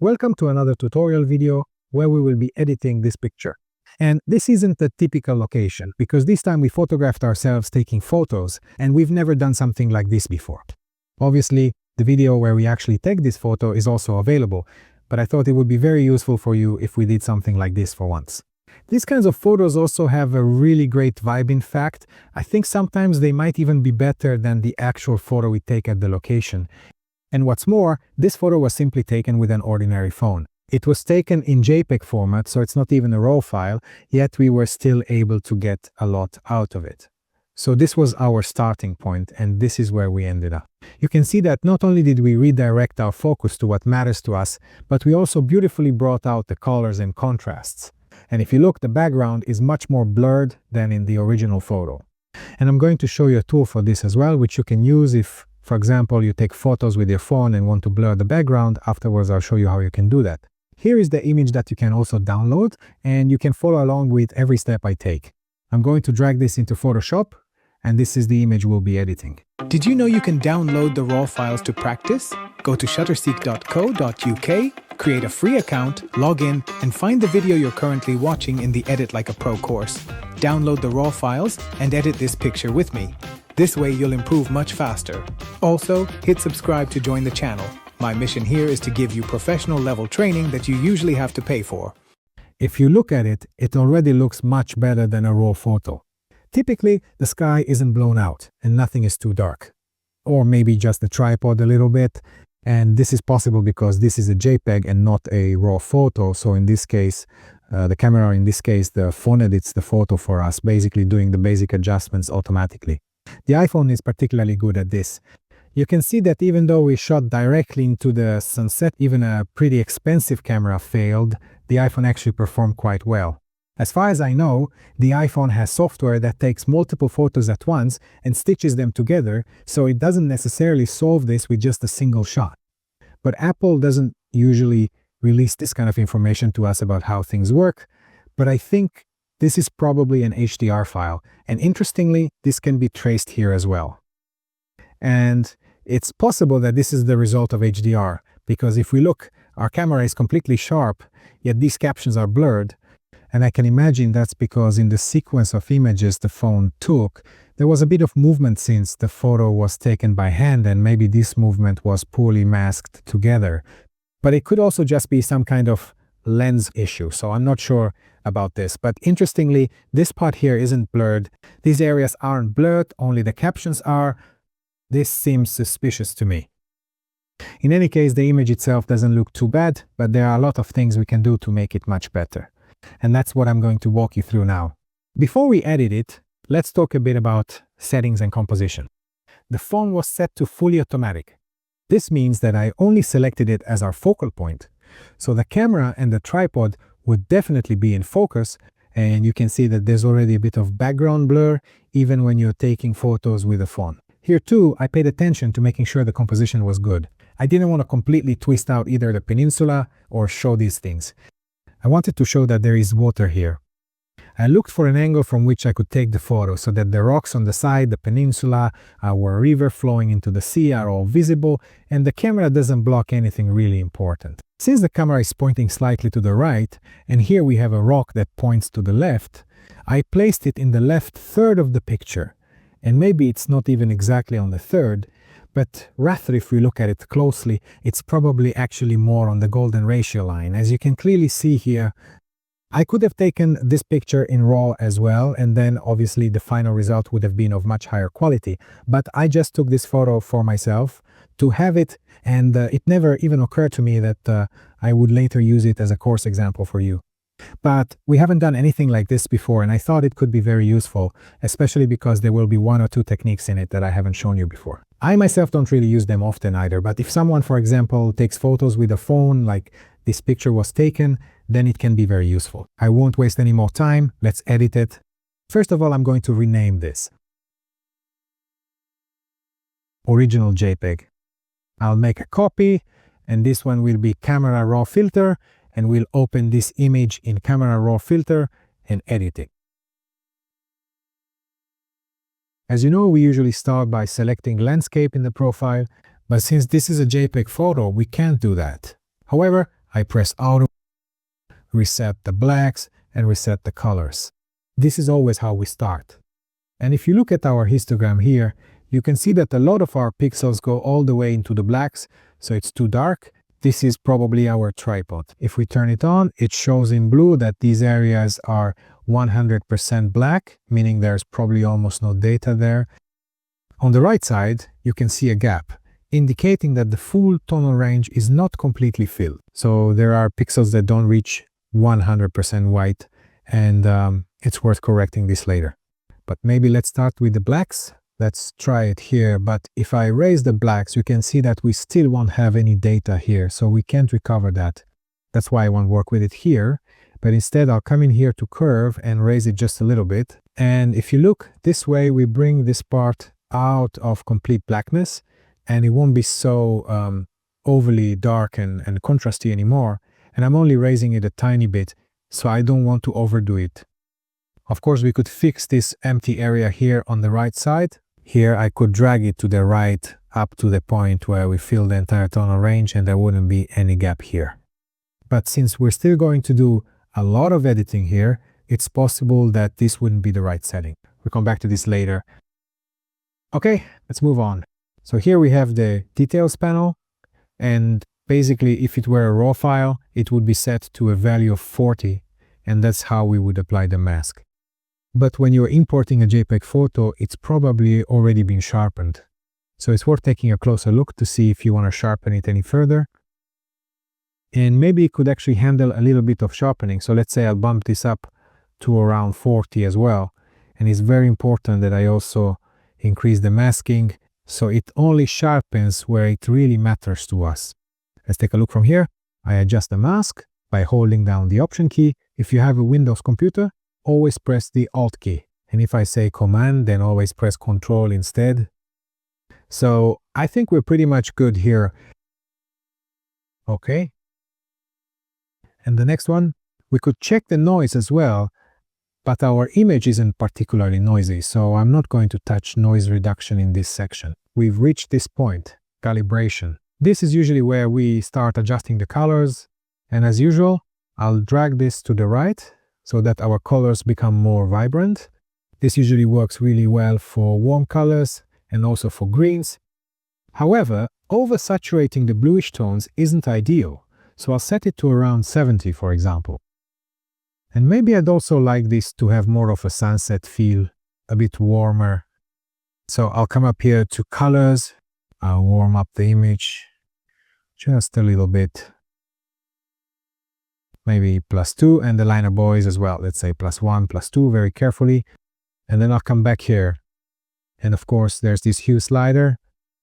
Welcome to another tutorial video where we will be editing this picture. And this isn't a typical location because this time we photographed ourselves taking photos and we've never done something like this before. Obviously, the video where we actually take this photo is also available, but I thought it would be very useful for you if we did something like this for once. These kinds of photos also have a really great vibe. In fact, I think sometimes they might even be better than the actual photo we take at the location. And what's more, this photo was simply taken with an ordinary phone. It was taken in JPEG format, so it's not even a RAW file, yet we were still able to get a lot out of it. So this was our starting point, and this is where we ended up. You can see that not only did we redirect our focus to what matters to us, but we also beautifully brought out the colors and contrasts. And if you look, the background is much more blurred than in the original photo. And I'm going to show you a tool for this as well, which you can use if, for example, you take photos with your phone and want to blur the background. Afterwards, I'll show you how you can do that. Here is the image that you can also download, and you can follow along with every step I take. I'm going to drag this into Photoshop, and this is the image we'll be editing. Did you know you can download the raw files to practice? Go to shutterseek.co.uk, create a free account, log in, and find the video you're currently watching in the Edit Like a Pro course. Download the raw files and edit this picture with me. This way you'll improve much faster. Also, hit subscribe to join the channel. My mission here is to give you professional level training that you usually have to pay for. If you look at it, it already looks much better than a raw photo. Typically, the sky isn't blown out and nothing is too dark. Or maybe just the tripod a little bit. And this is possible because this is a JPEG and not a raw photo. So in this case, the phone edits the photo for us, basically doing the basic adjustments automatically. The iPhone is particularly good at this. You can see that even though we shot directly into the sunset, even a pretty expensive camera failed, the iPhone actually performed quite well. As far as I know, the iPhone has software that takes multiple photos at once and stitches them together, so it doesn't necessarily solve this with just a single shot. But Apple doesn't usually release this kind of information to us about how things work, but I think this is probably an HDR file, and interestingly, this can be traced here as well. And it's possible that this is the result of HDR, because if we look, our camera is completely sharp, yet these captions are blurred, and I can imagine that's because in the sequence of images the phone took, there was a bit of movement since the photo was taken by hand, and maybe this movement was poorly masked together. But it could also just be some kind of lens issue, so I'm not sure about this. But interestingly, this part here isn't blurred. These areas aren't blurred, only the captions are. This seems suspicious to me. In any case, the image itself doesn't look too bad, but there are a lot of things we can do to make it much better. And that's what I'm going to walk you through now. Before we edit it, let's talk a bit about settings and composition. The phone was set to fully automatic. This means that I only selected it as our focal point. So the camera and the tripod would definitely be in focus, and you can see that there's already a bit of background blur even when you're taking photos with a phone. Here too, I paid attention to making sure the composition was good. I didn't want to completely twist out either the peninsula or show these things. I wanted to show that there is water here. I looked for an angle from which I could take the photo so that the rocks on the side, the peninsula, our river flowing into the sea are all visible, and the camera doesn't block anything really important. Since the camera is pointing slightly to the right, and here we have a rock that points to the left, I placed it in the left third of the picture. And maybe it's not even exactly on the third, but rather if we look at it closely, it's probably actually more on the golden ratio line. As you can clearly see here, I could have taken this picture in RAW as well, and then obviously the final result would have been of much higher quality. But I just took this photo for myself to have it, and it never even occurred to me that I would later use it as a course example for you. But we haven't done anything like this before, and I thought it could be very useful, especially because there will be one or two techniques in it that I haven't shown you before. I myself don't really use them often either, but if someone, for example, takes photos with a phone like this picture was taken, then it can be very useful. I won't waste any more time. Let's edit it. First of all, I'm going to rename this Original JPEG. I'll make a copy, and this one will be Camera Raw Filter, and we'll open this image in Camera Raw Filter and edit it. As you know, we usually start by selecting landscape in the profile, but since this is a JPEG photo, we can't do that. However, I press Auto, reset the blacks, and reset the colors. This is always how we start. And if you look at our histogram here, you can see that a lot of our pixels go all the way into the blacks, so it's too dark. This is probably our tripod. If we turn it on, it shows in blue that these areas are 100% black, meaning there's probably almost no data there. On the right side, you can see a gap, indicating that the full tonal range is not completely filled. So there are pixels that don't reach 100% white, and it's worth correcting this later. But maybe let's start with the blacks. Let's try it here, but if I raise the blacks, you can see that we still won't have any data here, so we can't recover that. That's why I won't work with it here, but instead I'll come in here to curve and raise it just a little bit. And if you look this way, we bring this part out of complete blackness, and it won't be so overly dark and contrasty anymore. And I'm only raising it a tiny bit, so I don't want to overdo it. Of course, we could fix this empty area here on the right side. Here I could drag it to the right up to the point where we fill the entire tonal range and there wouldn't be any gap here. But since we're still going to do a lot of editing here, it's possible that this wouldn't be the right setting. We'll come back to this later. Okay, let's move on. So here we have the details panel, and basically if it were a raw file, it would be set to a value of 40, and that's how we would apply the mask. But when you're importing a JPEG photo, it's probably already been sharpened. So it's worth taking a closer look to see if you want to sharpen it any further. And maybe it could actually handle a little bit of sharpening. So let's say I'll bump this up to around 40 as well. And it's very important that I also increase the masking, so it only sharpens where it really matters to us. Let's take a look from here. I adjust the mask by holding down the Option key. If you have a Windows computer, always press the Alt key. And if I say Command, then always press Control instead. So I think we're pretty much good here. Okay. And the next one, we could check the noise as well, but our image isn't particularly noisy, so I'm not going to touch noise reduction in this section. We've reached this point, calibration. This is usually where we start adjusting the colors, and as usual, I'll drag this to the right so that our colors become more vibrant. This usually works really well for warm colors and also for greens. However, oversaturating the bluish tones isn't ideal, so I'll set it to around 70, for example. And maybe I'd also like this to have more of a sunset feel, a bit warmer. So I'll come up here to colors, I'll warm up the image just a little bit. Maybe +2, and the liner boys as well. Let's say +1, +2, very carefully. And then I'll come back here. And of course, there's this hue slider.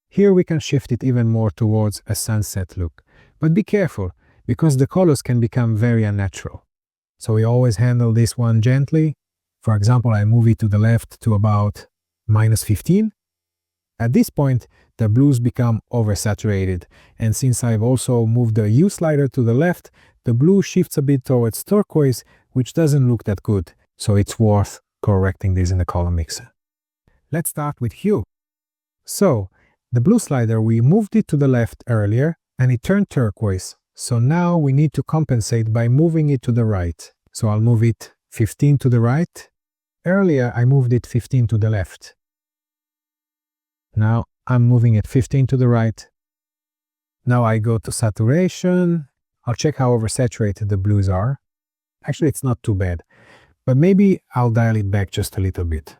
Here we can shift it even more towards a sunset look. But be careful, because the colors can become very unnatural. So we always handle this one gently. For example, I move it to the left to about -15. At this point, the blues become oversaturated. And since I've also moved the hue slider to the left, the blue shifts a bit towards turquoise, which doesn't look that good. So it's worth correcting this in the color mixer. Let's start with hue. So the blue slider, we moved it to the left earlier and it turned turquoise. So now we need to compensate by moving it to the right. So I'll move it 15 to the right. Earlier I moved it 15 to the left. Now I'm moving it 15 to the right. Now I go to saturation. I'll check how oversaturated the blues are. Actually, it's not too bad, but maybe I'll dial it back just a little bit.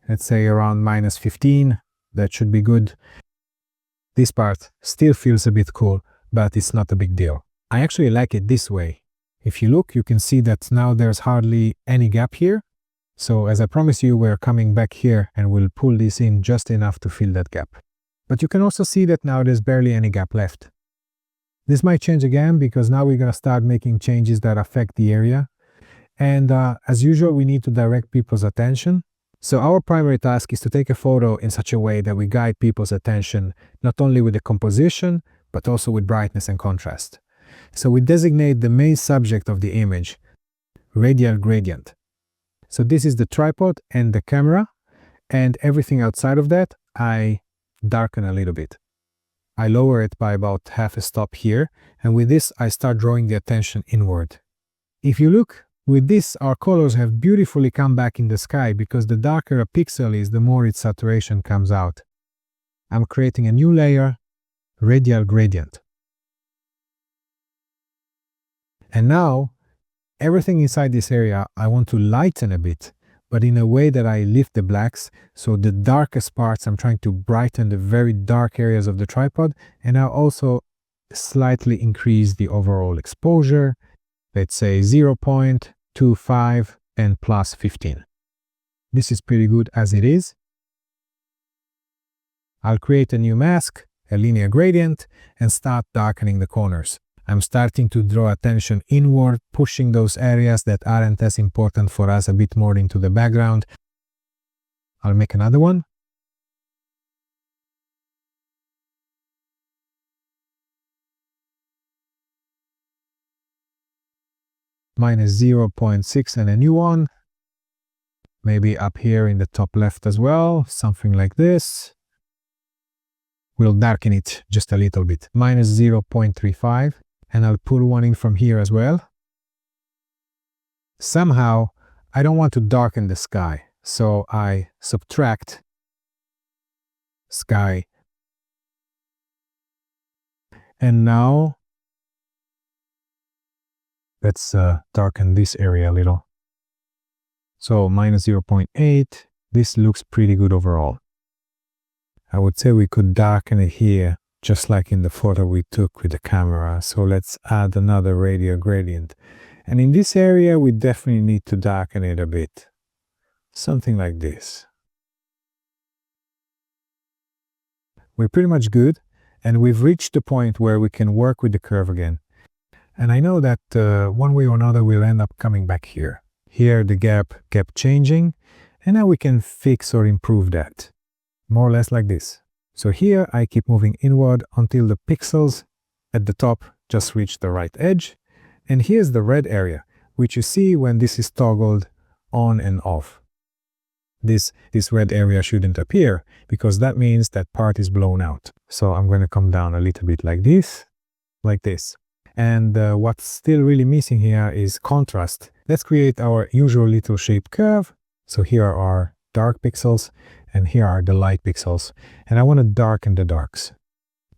Let's say around -15. That should be good. This part still feels a bit cool, but it's not a big deal. I actually like it this way. If you look, you can see that now there's hardly any gap here. So as I promised you, we're coming back here and we'll pull this in just enough to fill that gap. But you can also see that now there's barely any gap left. This might change again because now we're going to start making changes that affect the area. And as usual, we need to direct people's attention. So our primary task is to take a photo in such a way that we guide people's attention, not only with the composition, but also with brightness and contrast. So we designate the main subject of the image, radial gradient. So this is the tripod and the camera, and everything outside of that, I darken a little bit. I lower it by about half a stop here, and with this I start drawing the attention inward. If you look, with this our colors have beautifully come back in the sky because the darker a pixel is, the more its saturation comes out. I'm creating a new layer, Radial Gradient. And now, everything inside this area I want to lighten a bit, but in a way that I lift the blacks, so the darkest parts I'm trying to brighten the very dark areas of the tripod, and I also slightly increase the overall exposure, let's say 0.25 and plus 15. This is pretty good as it is. I'll create a new mask, a linear gradient, and start darkening the corners. I'm starting to draw attention inward, pushing those areas that aren't as important for us a bit more into the background. I'll make another one. Minus 0.6 and a new one. Maybe up here in the top left as well, something like this. We'll darken it just a little bit. Minus 0.35. And I'll pull one in from here as well. Somehow, I don't want to darken the sky, so I subtract sky. And now, let's darken this area a little. So minus 0.8, this looks pretty good overall. I would say we could darken it here, just like in the photo we took with the camera. So let's add another radial gradient. And in this area, we definitely need to darken it a bit. Something like this. We're pretty much good, and we've reached the point where we can work with the curve again. And I know that one way or another we'll end up coming back here. Here the gap kept changing, and now we can fix or improve that. More or less like this. So here I keep moving inward until the pixels at the top just reach the right edge. And here's the red area, which you see when this is toggled on and off. This red area shouldn't appear because that means that part is blown out. So I'm going to come down a little bit like this. And what's still really missing here is contrast. Let's create our usual little shape curve. So here are our dark pixels. And here are the light pixels. And I want to darken the darks.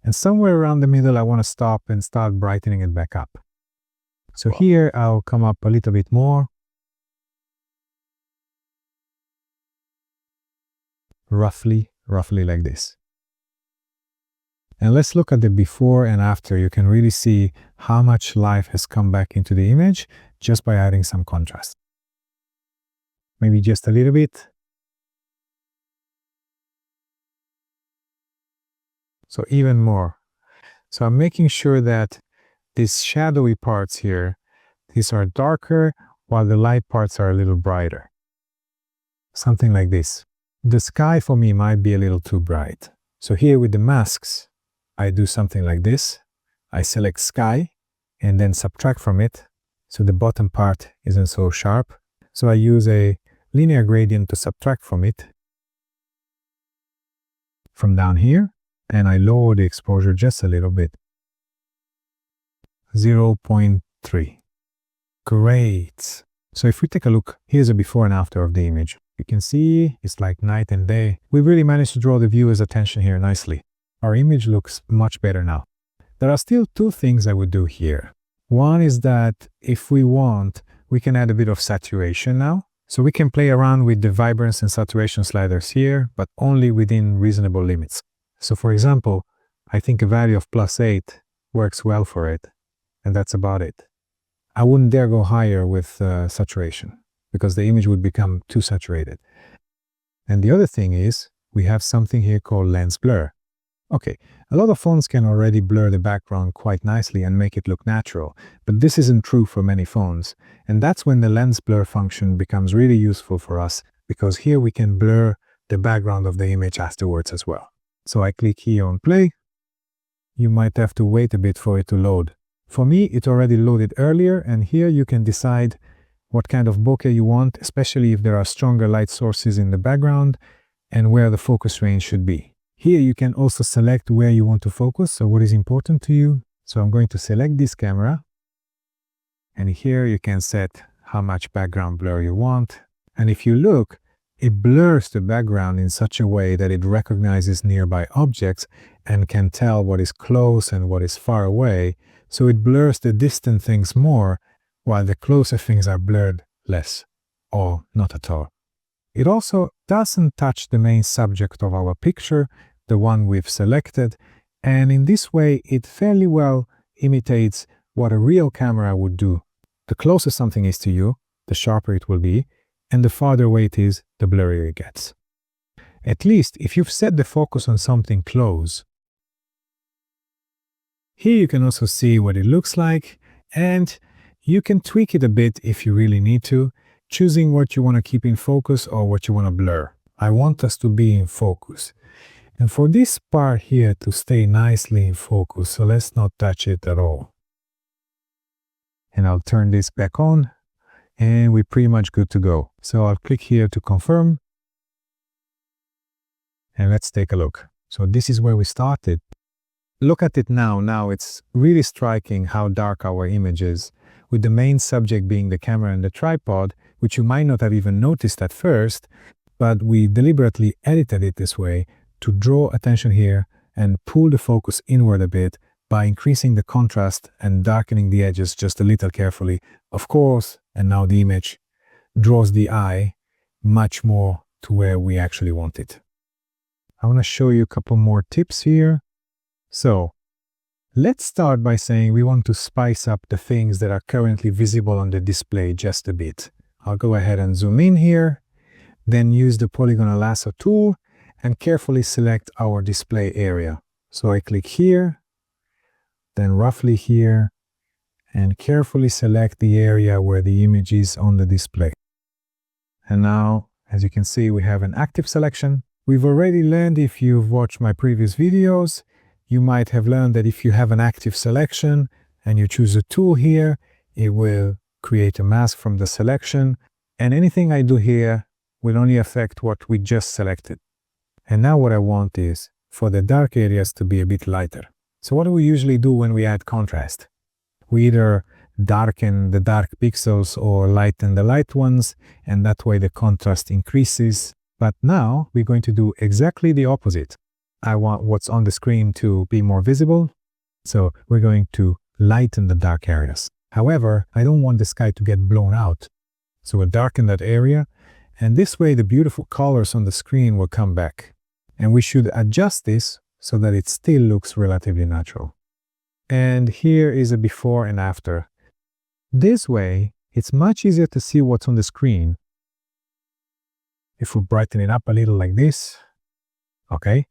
And somewhere around the middle, I want to stop and start brightening it back up. So here, I'll come up a little bit more. Roughly like this. And let's look at the before and after. You can really see how much life has come back into the image just by adding some contrast. Maybe just a little bit. So even more. So I'm making sure that these shadowy parts here, these are darker, while the light parts are a little brighter. Something like this. The sky for me might be a little too bright. So here with the masks, I do something like this. I select sky and then subtract from it. So the bottom part isn't so sharp. So I use a linear gradient to subtract from it. From down here. And I lower the exposure just a little bit. 0.3. Great. So if we take a look, here's a before and after of the image. You can see it's like night and day. We really managed to draw the viewer's attention here nicely. Our image looks much better now. There are still two things I would do here. One is that if we want, we can add a bit of saturation now. So we can play around with the vibrance and saturation sliders here, but only within reasonable limits. So for example, I think a value of +8 works well for it, and that's about it. I wouldn't dare go higher with saturation, because the image would become too saturated. And the other thing is, we have something here called lens blur. Okay, a lot of phones can already blur the background quite nicely and make it look natural, but this isn't true for many phones, and that's when the lens blur function becomes really useful for us, because here we can blur the background of the image afterwards as well. So I click here on play. You might have to wait a bit for it to load. For me, it already loaded earlier, and here you can decide what kind of bokeh you want, especially if there are stronger light sources in the background, and where the focus range should be. Here you can also select where you want to focus, so what is important to you. So I'm going to select this camera, and here you can set how much background blur you want. And if you look, it blurs the background in such a way that it recognizes nearby objects and can tell what is close and what is far away. So it blurs the distant things more, while the closer things are blurred less, or not at all. It also doesn't touch the main subject of our picture, the one we've selected, and in this way it fairly well imitates what a real camera would do. The closer something is to you, the sharper it will be, and the farther away it is, the blurrier it gets. At least if you've set the focus on something close. Here you can also see what it looks like, and you can tweak it a bit if you really need to, choosing what you want to keep in focus or what you want to blur. I want us to be in focus. And for this part here to stay nicely in focus, so let's not touch it at all. And I'll turn this back on, and we're pretty much good to go. So I'll click here to confirm, and let's take a look. So this is where we started. Look at it now. Now it's really striking how dark our image is, with the main subject being the camera and the tripod, which you might not have even noticed at first, but we deliberately edited it this way to draw attention here and pull the focus inward a bit by increasing the contrast and darkening the edges just a little carefully. Of course, and now the image draws the eye much more to where we actually want it. I want to show you a couple more tips here. So let's start by saying we want to spice up the things that are currently visible on the display just a bit. I'll go ahead and zoom in here, then use the polygonal lasso tool and carefully select our display area. So I click here, then roughly here, and carefully select the area where the image is on the display. And now, as you can see, we have an active selection. We've already learned, if you've watched my previous videos, you might have learned that if you have an active selection and you choose a tool here, it will create a mask from the selection, and anything I do here will only affect what we just selected. And now what I want is for the dark areas to be a bit lighter. So what do we usually do when we add contrast? We either darken the dark pixels or lighten the light ones, and that way the contrast increases. But now we're going to do exactly the opposite. I want what's on the screen to be more visible, so we're going to lighten the dark areas. However, I don't want the sky to get blown out, so we'll darken that area, and this way the beautiful colors on the screen will come back. And we should adjust this so that it still looks relatively natural. And here is a before and after. This way, it's much easier to see what's on the screen. If we brighten it up a little like this, okay.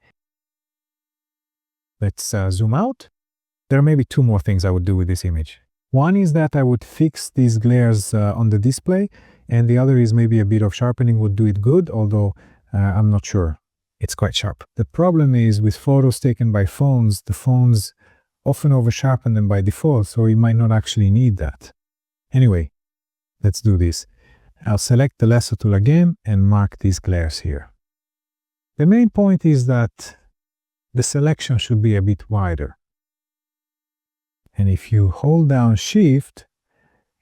Let's zoom out. There are maybe two more things I would do with this image. One is that I would fix these glares on the display, and the other is maybe a bit of sharpening would do it good, although I'm not sure. It's quite sharp. The problem is with photos taken by phones, the phones often over-sharpen them by default, so you might not actually need that. Anyway, let's do this. I'll select the lasso tool again and mark these glares here. The main point is that the selection should be a bit wider. And if you hold down Shift,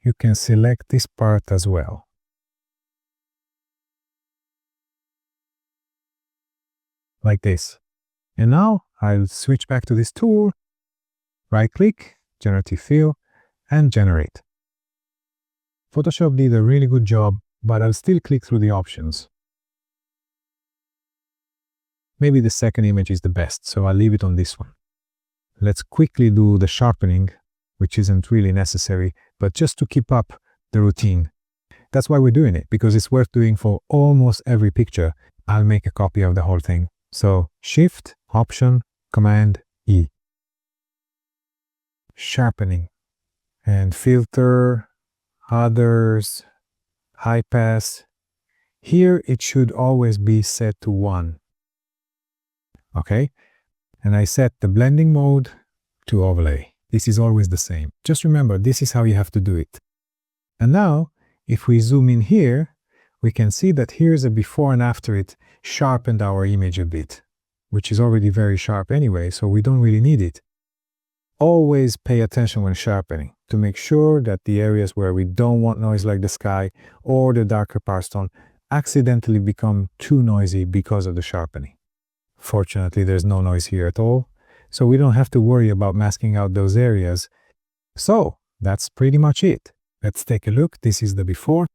you can select this part as well. Like this. And now I'll switch back to this tool, right-click, Generative Fill, and Generate. Photoshop did a really good job, but I'll still click through the options. Maybe the second image is the best, so I'll leave it on this one. Let's quickly do the sharpening, which isn't really necessary, but just to keep up the routine. That's why we're doing it, because it's worth doing for almost every picture. I'll make a copy of the whole thing. So Shift, Option, Command, E. Sharpening. And Filter, Others, High Pass. Here it should always be set to 1. Okay? And I set the blending mode to overlay. This is always the same. Just remember, this is how you have to do it. And now, if we zoom in here, we can see that here's a before and after it sharpened our image a bit. which is already very sharp anyway, so we don't really need it. Always pay attention when sharpening to make sure that the areas where we don't want noise like the sky or the darker parts don't accidentally become too noisy because of the sharpening. Fortunately, there's no noise here at all, so we don't have to worry about masking out those areas. So that's pretty much it. Let's take a look. This is the before.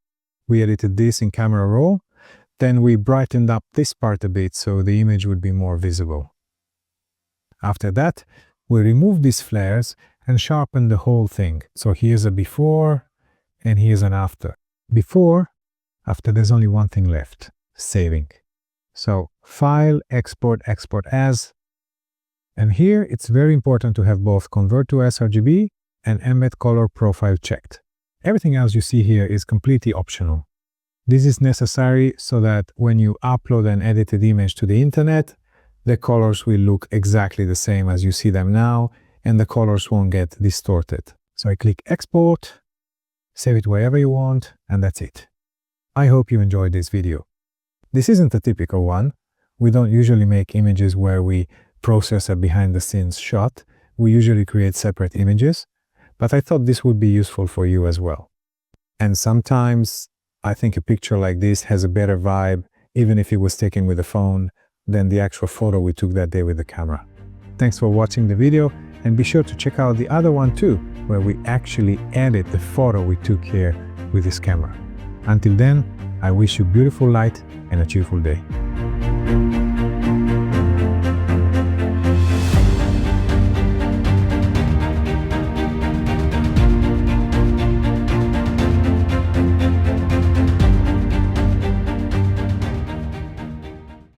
We edited this in Camera Raw. Then we brightened up this part a bit so the image would be more visible. After that, we removed these flares and sharpened the whole thing. So here's a before and here's an after. Before, after there's only one thing left, saving. So File, Export, Export As. And here it's very important to have both Convert to sRGB and Embed Color Profile checked. Everything else you see here is completely optional. This is necessary so that when you upload an edited image to the internet, the colors will look exactly the same as you see them now, and the colors won't get distorted. So I click Export, save it wherever you want, and that's it. I hope you enjoyed this video. This isn't a typical one. We don't usually make images where we process a behind-the-scenes shot. We usually create separate images, but I thought this would be useful for you as well. And sometimes I think a picture like this has a better vibe, even if it was taken with a phone, than the actual photo we took that day with the camera. Thanks for watching the video, and be sure to check out the other one too, where we actually edit the photo we took here with this camera. Until then, I wish you beautiful light and a cheerful day.